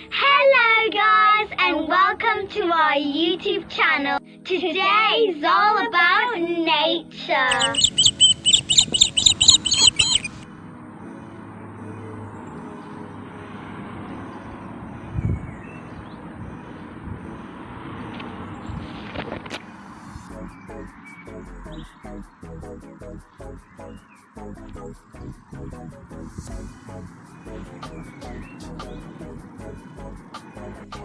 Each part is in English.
Hello guys and welcome to our YouTube channel. Today is all about nature.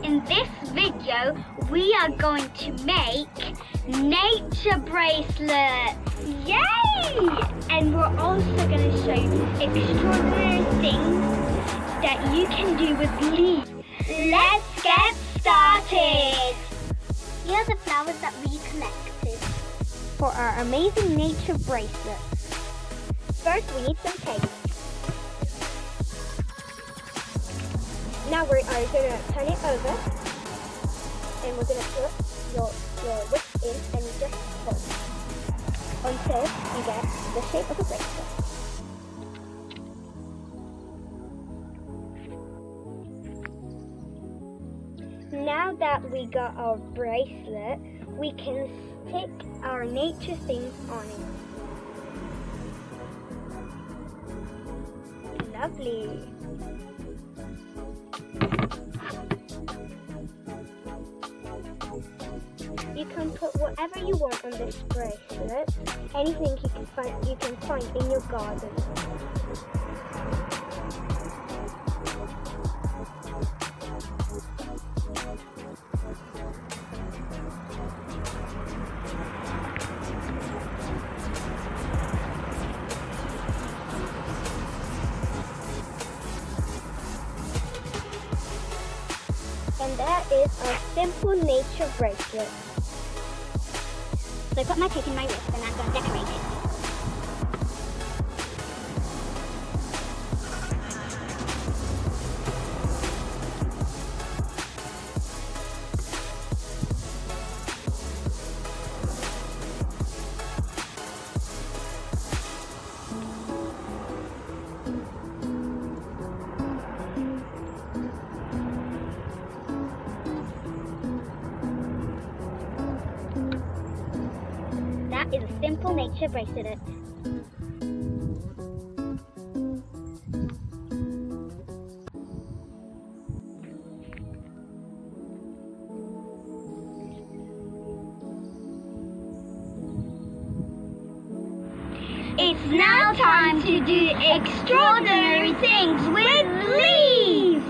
In this video, we are going to make nature bracelets. Yay! And we're also going to show you extraordinary things that you can do with leaves. Let's get started. Here are the flowers that we collected for our amazing nature bracelets. First, we need some tape. Now we are going to turn it over and we're going to put your wick in and just pull until you get the shape of a bracelet. Now that we got our bracelet, we can stick our nature things on it. Lovely. You can put whatever you want on this bracelet, anything you can find in your garden. And that is a simple nature bracelet. So I put my tape in my wrist and I'm going to decorate it. That is a simple nature bracelet. It's now time to do extraordinary things with leaves.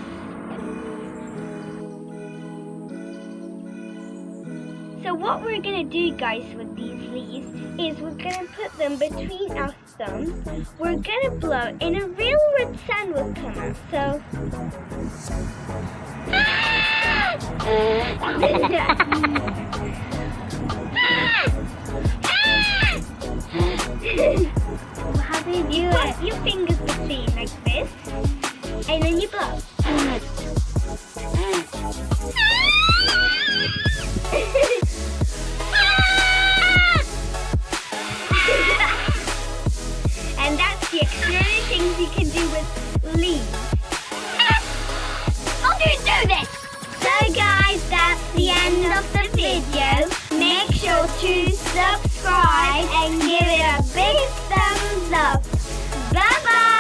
So what we're going to do, guys, with these leaves is we're going to put them between our thumbs. We're going to blow and a real red sound will come out. So how do you do it? Put your fingers between like this and then you blow. And that's the extraordinary things you can do with leaves. How do you do this? So guys, that's the end of the video. Make sure to subscribe and give it a big thumbs up. Bye bye!